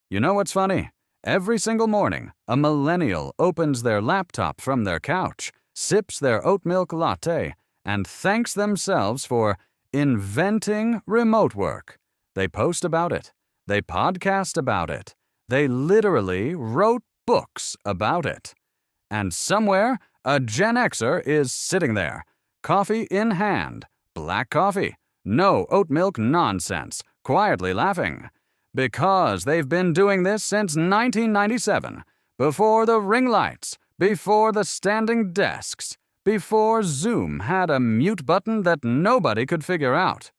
You know what's funny? Every single morning, a millennial opens their laptop from their couch, sips their oat milk latte, and thanks themselves for inventing remote work. They post about it. They podcast about it. They literally wrote books about it. And somewhere, a Gen Xer is sitting there, coffee in hand, black coffee, no oat milk nonsense, quietly laughing. Because they've been doing this since 1997, before the ring lights, before the standing desks, before Zoom had a mute button that nobody could figure out.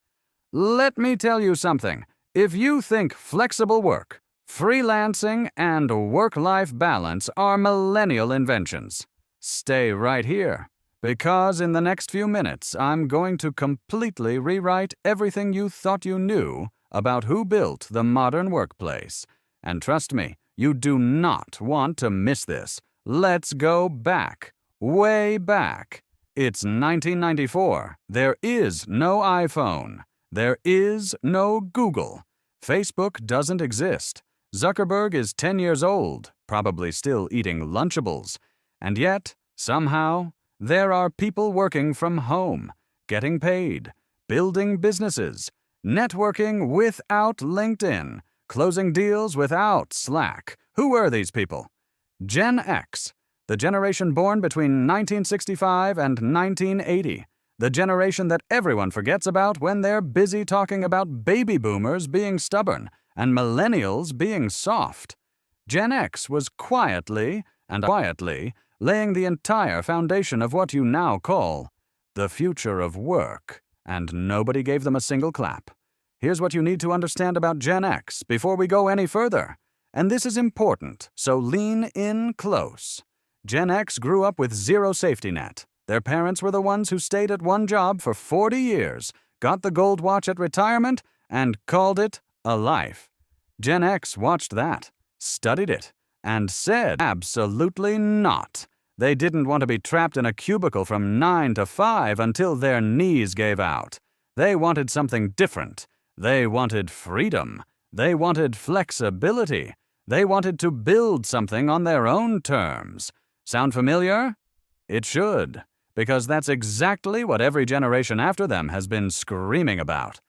Let me tell you something. If you think flexible work, freelancing, and work-life balance are millennial inventions, stay right here, because in the next few minutes I'm going to completely rewrite everything you thought you knew about who built the modern workplace. And trust me, you do not want to miss this. Let's go back, way back. It's 1994. There is no iPhone. There is no Google. Facebook doesn't exist. Zuckerberg is 10 years old, probably still eating Lunchables. And yet, somehow, there are people working from home, getting paid, building businesses, networking without LinkedIn, closing deals without Slack. Who were these people? Gen X, the generation born between 1965 and 1980, the generation that everyone forgets about when they're busy talking about baby boomers being stubborn and millennials being soft. Gen X was quietly laying the entire foundation of what you now call the future of work, and nobody gave them a single clap. Here's what you need to understand about Gen X before we go any further. And this is important, so lean in close. Gen X grew up with zero safety net. Their parents were the ones who stayed at one job for 40 years, got the gold watch at retirement, and called it a life. Gen X watched that, studied it, and said absolutely not. They didn't want to be trapped in a cubicle from 9 to 5 until their knees gave out. They wanted something different. They wanted freedom. They wanted flexibility. They wanted to build something on their own terms. Sound familiar? It should, because that's exactly what every generation after them has been screaming about.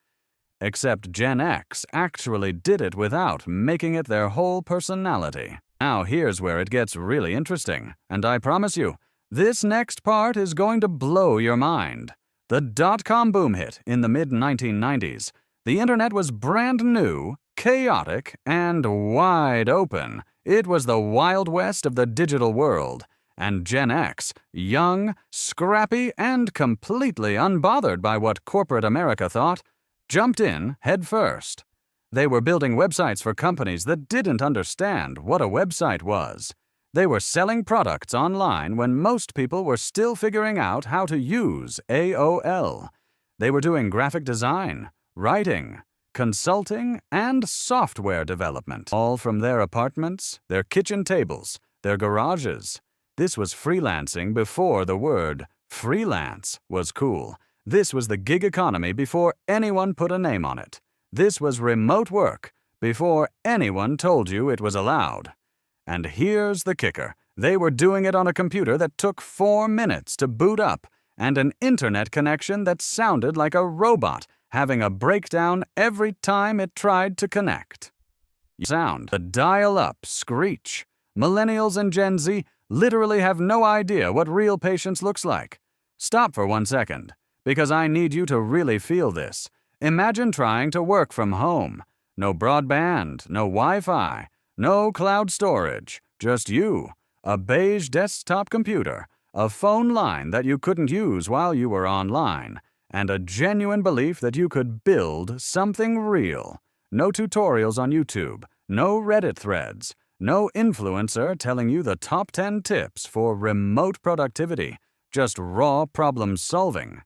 Except Gen X actually did it without making it their whole personality. Now here's where it gets really interesting, and I promise you, this next part is going to blow your mind. The dot-com boom hit in the mid-1990s. The internet was brand new, chaotic, and wide open. It was the Wild West of the digital world. And Gen X, young, scrappy, and completely unbothered by what corporate America thought, jumped in head first. They were building websites for companies that didn't understand what a website was. They were selling products online when most people were still figuring out how to use AOL. They were doing graphic design, writing, consulting, and software development, all from their apartments, their kitchen tables, their garages. This was freelancing before the word freelance was cool. This was the gig economy before anyone put a name on it. This was remote work before anyone told you it was allowed. And here's the kicker. They were doing it on a computer that took 4 minutes to boot up and an internet connection that sounded like a robot having a breakdown every time it tried to connect. Sound, the dial-up screech. Millennials and Gen Z literally have no idea what real patience looks like. Stop for 1 second, because I need you to really feel this. Imagine trying to work from home. No broadband, no Wi-Fi, no cloud storage, just you, a beige desktop computer, a phone line that you couldn't use while you were online, and a genuine belief that you could build something real. No tutorials on YouTube, no Reddit threads, no influencer telling you the top 10 tips for remote productivity, just raw problem solving.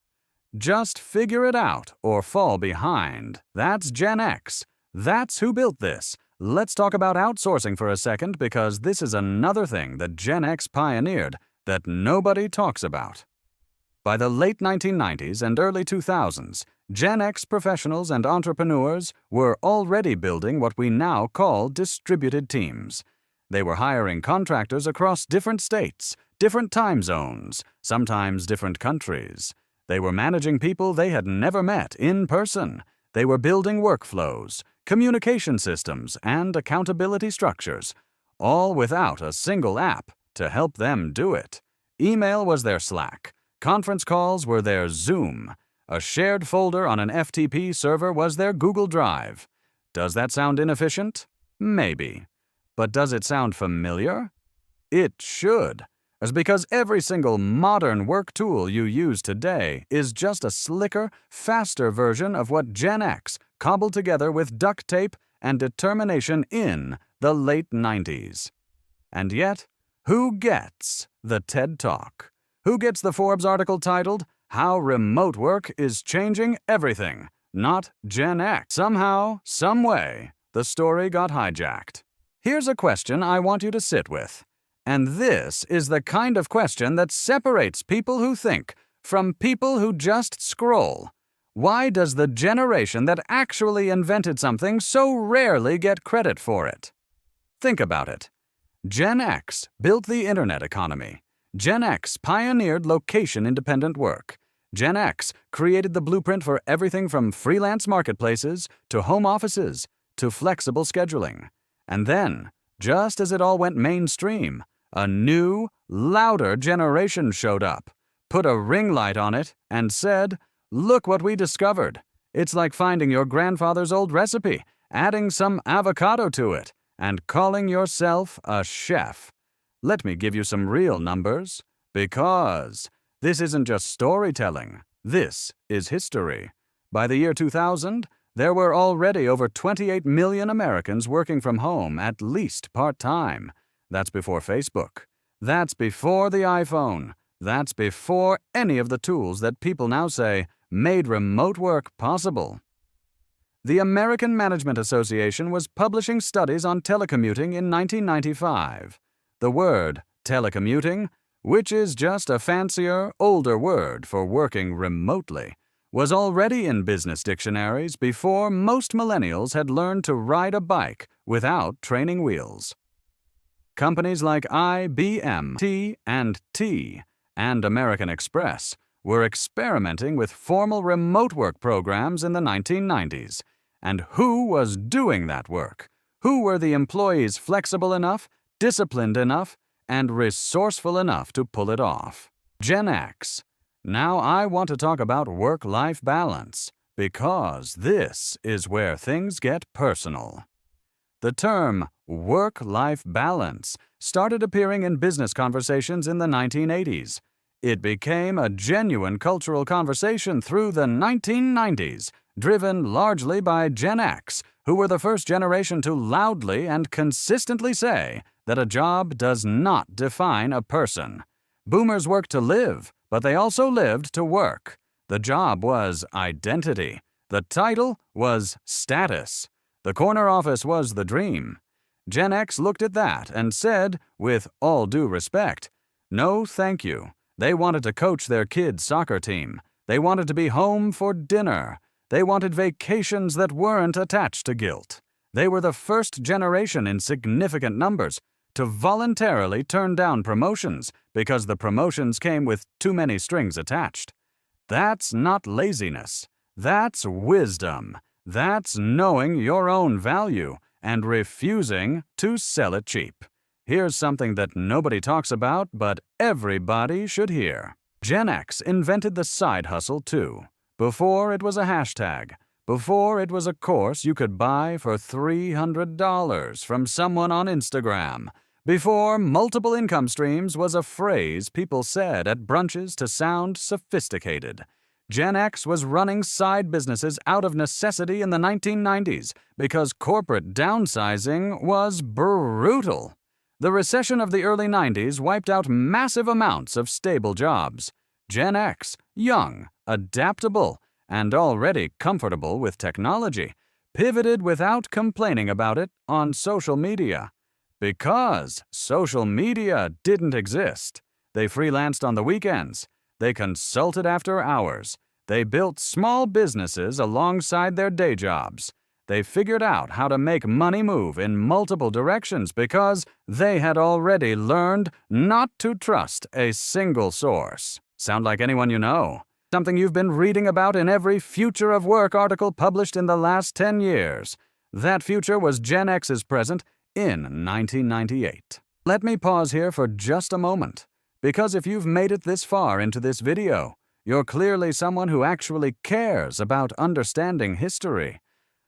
Just figure it out or fall behind. That's Gen X. That's who built this. Let's talk about outsourcing for a second, because this is another thing that Gen X pioneered that nobody talks about. By the late 1990s and early 2000s, Gen X professionals and entrepreneurs were already building what we now call distributed teams. They were hiring contractors across different states, different time zones, sometimes different countries. They were managing people they had never met in person. They were building workflows, communication systems, and accountability structures, all without a single app to help them do it. Email was their Slack. Conference calls were their Zoom. A shared folder on an FTP server was their Google Drive. Does that sound inefficient? Maybe. But does it sound familiar? It should. It's because every single modern work tool you use today is just a slicker, faster version of what Gen X cobbled together with duct tape and determination in the late 90s. And yet, who gets the TED Talk? Who gets the Forbes article titled, "How Remote Work is Changing Everything"? Not Gen X. Somehow, someway, the story got hijacked. Here's a question I want you to sit with. And this is the kind of question that separates people who think from people who just scroll. Why does the generation that actually invented something so rarely get credit for it? Think about it. Gen X built the internet economy. Gen X pioneered location-independent work. Gen X created the blueprint for everything from freelance marketplaces to home offices to flexible scheduling. And then, just as it all went mainstream, a new, louder generation showed up, put a ring light on it, and said, "Look what we discovered. It's like finding your grandfather's old recipe, adding some avocado to it, and calling yourself a chef." Let me give you some real numbers, because this isn't just storytelling. This is history. By the year 2000, there were already over 28 million Americans working from home, at least part-time. That's before Facebook. That's before the iPhone. That's before any of the tools that people now say made remote work possible. The American Management Association was publishing studies on telecommuting in 1995. The word telecommuting, which is just a fancier, older word for working remotely, was already in business dictionaries before most millennials had learned to ride a bike without training wheels. Companies like IBM, T&T, and American Express were experimenting with formal remote work programs in the 1990s. And who was doing that work? Who were the employees flexible enough, disciplined enough, and resourceful enough to pull it off? Gen X. Now I want to talk about work-life balance, because this is where things get personal. The term work-life balance started appearing in business conversations in the 1980s. It became a genuine cultural conversation through the 1990s, driven largely by Gen X, who were the first generation to loudly and consistently say that a job does not define a person. Boomers worked to live, but they also lived to work. The job was identity. The title was status. The corner office was the dream. Gen X looked at that and said, with all due respect, no thank you. They wanted to coach their kids' soccer team. They wanted to be home for dinner. They wanted vacations that weren't attached to guilt. They were the first generation in significant numbers to voluntarily turn down promotions because the promotions came with too many strings attached. That's not laziness. That's wisdom. That's knowing your own value and refusing to sell it cheap. Here's something that nobody talks about, but everybody should hear. Gen X invented the side hustle too. Before it was a hashtag. Before it was a course you could buy for $300 from someone on Instagram. Before multiple income streams was a phrase people said at brunches to sound sophisticated. Gen X was running side businesses out of necessity in the 1990s because corporate downsizing was brutal. The recession of the early 90s wiped out massive amounts of stable jobs. Gen X, young, adaptable, and already comfortable with technology, pivoted without complaining about it on social media. Because social media didn't exist. They freelanced on the weekends. They consulted after hours. They built small businesses alongside their day jobs. They figured out how to make money move in multiple directions because they had already learned not to trust a single source. Sound like anyone you know? Something you've been reading about in every Future of Work article published in the last 10 years. That future was Gen X's present in 1998. Let me pause here for just a moment, because if you've made it this far into this video, you're clearly someone who actually cares about understanding history,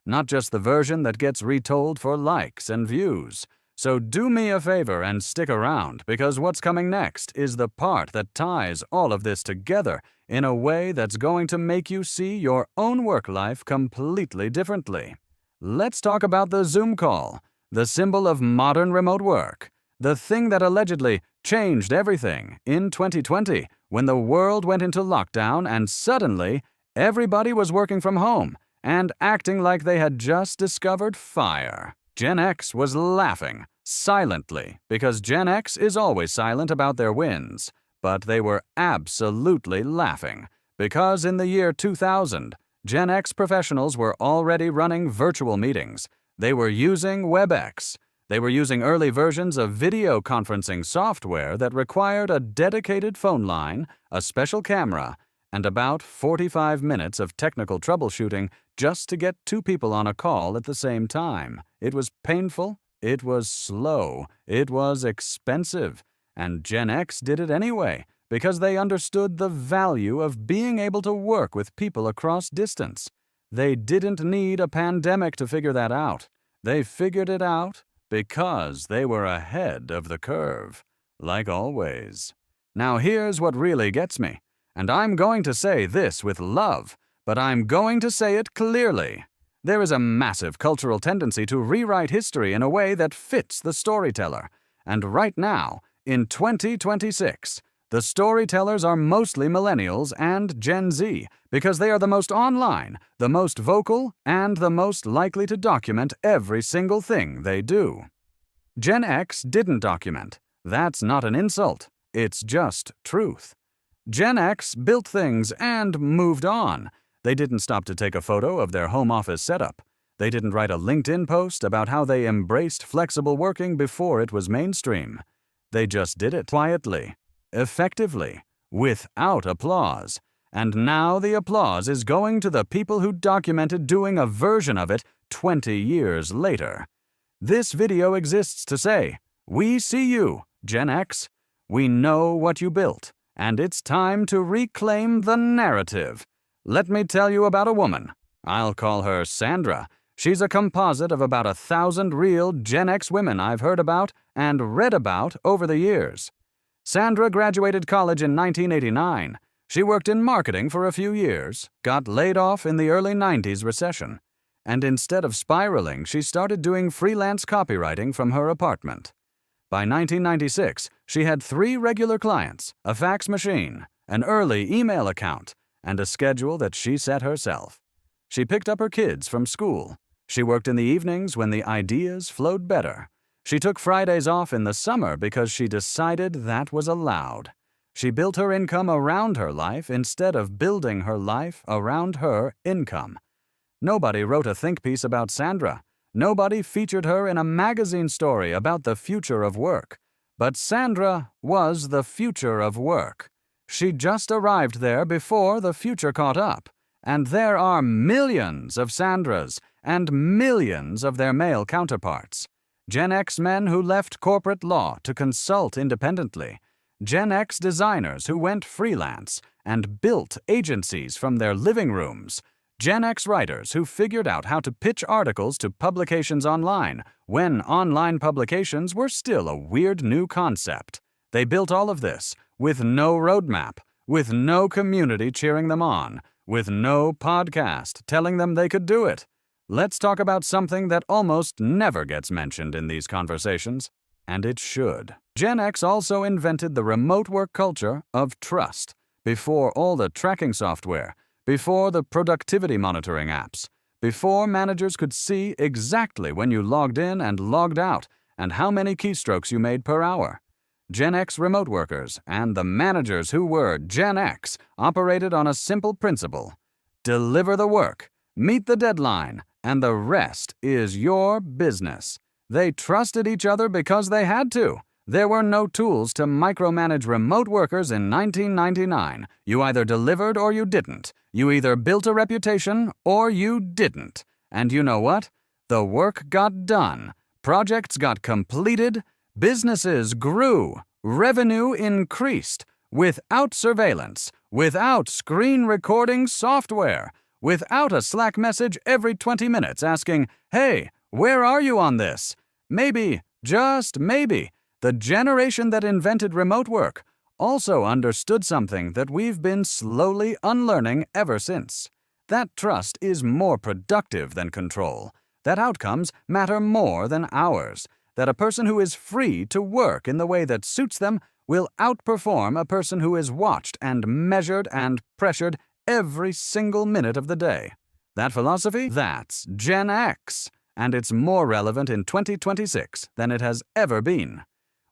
not just the version that gets retold for likes and views. So do me a favor and stick around, because what's coming next is the part that ties all of this together in a way that's going to make you see your own work life completely differently. Let's talk about the Zoom call, the symbol of modern remote work, the thing that allegedly changed everything in 2020 when the world went into lockdown and suddenly everybody was working from home and acting like they had just discovered fire. Gen X was laughing silently because Gen X is always silent about their wins, but they were absolutely laughing because in the year 2000, Gen X professionals were already running virtual meetings. They were using WebEx. They were using early versions of video conferencing software that required a dedicated phone line, a special camera, and about 45 minutes of technical troubleshooting just to get two people on a call at the same time. It was painful, it was slow, it was expensive, and Gen X did it anyway because they understood the value of being able to work with people across distance. They didn't need a pandemic to figure that out. They figured it out because they were ahead of the curve, like always. Now here's what really gets me. And I'm going to say this with love, but I'm going to say it clearly. There is a massive cultural tendency to rewrite history in a way that fits the storyteller. And right now, in 2026, the storytellers are mostly millennials and Gen Z because they are the most online, the most vocal, and the most likely to document every single thing they do. Gen X didn't document. That's not an insult. It's just truth. Gen X built things and moved on. They didn't stop to take a photo of their home office setup. They didn't write a LinkedIn post about how they embraced flexible working before it was mainstream. They just did it quietly, effectively, without applause. And now the applause is going to the people who documented doing a version of it 20 years later. This video exists to say, we see you, Gen X. We know what you built. And it's time to reclaim the narrative. Let me tell you about a woman. I'll call her Sandra. She's a composite of about 1,000 real Gen X women I've heard about and read about over the years. Sandra graduated college in 1989. She worked in marketing for a few years, got laid off in the early 90s recession, and instead of spiraling, she started doing freelance copywriting from her apartment. By 1996, she had 3 regular clients, a fax machine, an early email account, and a schedule that she set herself. She picked up her kids from school. She worked in the evenings when the ideas flowed better. She took Fridays off in the summer because she decided that was allowed. She built her income around her life instead of building her life around her income. Nobody wrote a think piece about Sandra. Nobody featured her in a magazine story about the future of work. But Sandra was the future of work. She just arrived there before the future caught up. And there are millions of Sandras and millions of their male counterparts. Gen X men who left corporate law to consult independently. Gen X designers who went freelance and built agencies from their living rooms. Gen X writers who figured out how to pitch articles to publications online when online publications were still a weird new concept. They built all of this with no roadmap, with no community cheering them on, with no podcast telling them they could do it. Let's talk about something that almost never gets mentioned in these conversations, and it should. Gen X also invented the remote work culture of trust before all the tracking software, before the productivity monitoring apps, before managers could see exactly when you logged in and logged out and how many keystrokes you made per hour. Gen X remote workers and the managers who were Gen X operated on a simple principle: deliver the work, meet the deadline, and the rest is your business. They trusted each other because they had to. There were no tools to micromanage remote workers in 1999. You either delivered or you didn't. You either built a reputation or you didn't. And you know what? The work got done. Projects got completed. Businesses grew. Revenue increased. Without surveillance. Without screen recording software. Without a Slack message every 20 minutes asking, "Hey, where are you on this?" Maybe, just maybe, the generation that invented remote work also understood something that we've been slowly unlearning ever since. That trust is more productive than control. That outcomes matter more than hours. That a person who is free to work in the way that suits them will outperform a person who is watched and measured and pressured every single minute of the day. That philosophy? That's Gen X. And it's more relevant in 2026 than it has ever been.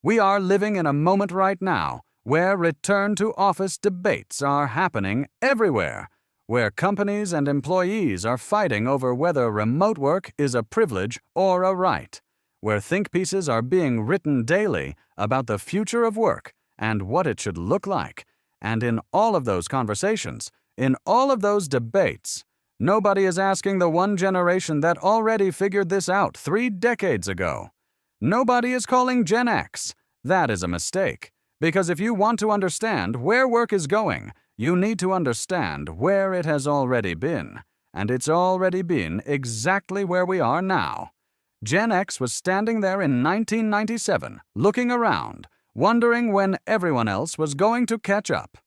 We are living in a moment right now where return-to-office debates are happening everywhere, where companies and employees are fighting over whether remote work is a privilege or a right, where think pieces are being written daily about the future of work and what it should look like. And in all of those conversations, in all of those debates, nobody is asking the one generation that already figured this out 3 decades ago. Nobody is calling Gen X. That is a mistake. Because if you want to understand where work is going, you need to understand where it has already been. And it's already been exactly where we are now. Gen X was standing there in 1997, looking around, wondering when everyone else was going to catch up.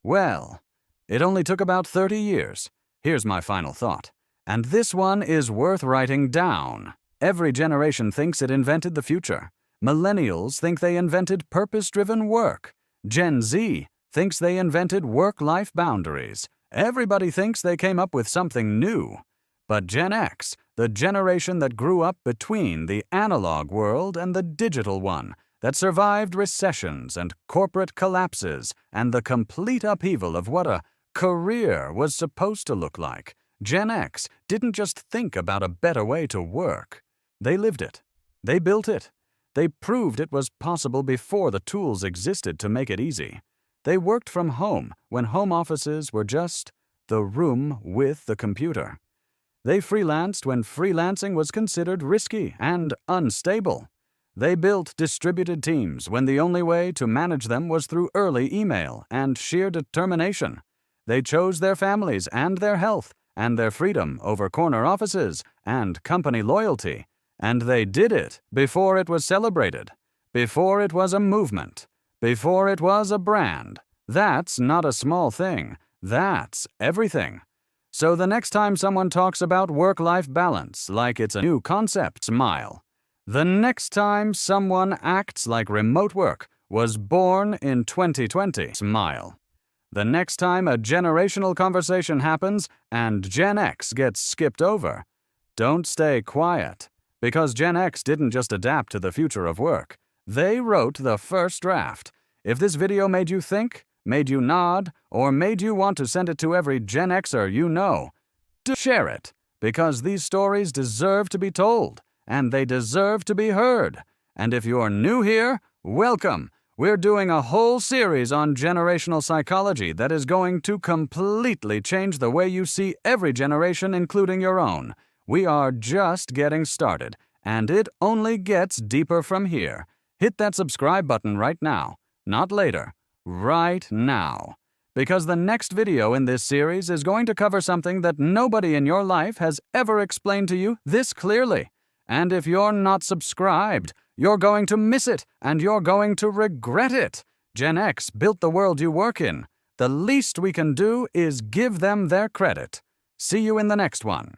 Well, it only took about 30 years. Here's my final thought. And this one is worth writing down. Every generation thinks it invented the future. Millennials think they invented purpose-driven work. Gen Z thinks they invented work-life boundaries. Everybody thinks they came up with something new. But Gen X, the generation that grew up between the analog world and the digital one, that survived recessions and corporate collapses and the complete upheaval of what a career was supposed to look like, Gen X didn't just think about a better way to work. They lived it. They built it. They proved it was possible before the tools existed to make it easy. They worked from home when home offices were just the room with the computer. They freelanced when freelancing was considered risky and unstable. They built distributed teams when the only way to manage them was through early email and sheer determination. They chose their families and their health and their freedom over corner offices and company loyalty. And they did it before it was celebrated, before it was a movement, before it was a brand. That's not a small thing. That's everything. So the next time someone talks about work-life balance like it's a new concept, smile. The next time someone acts like remote work was born in 2020, smile. The next time a generational conversation happens and Gen X gets skipped over, don't stay quiet. Because Gen X didn't just adapt to the future of work. They wrote the first draft. If this video made you think, made you nod, or made you want to send it to every Gen Xer you know, share it. Because these stories deserve to be told, and they deserve to be heard. And if you're new here, welcome. We're doing a whole series on generational psychology that is going to completely change the way you see every generation, including your own. We are just getting started, and it only gets deeper from here. Hit that subscribe button right now, not later, right now. Because the next video in this series is going to cover something that nobody in your life has ever explained to you this clearly. And if you're not subscribed, you're going to miss it, and you're going to regret it. Gen X built the world you work in. The least we can do is give them their credit. See you in the next one.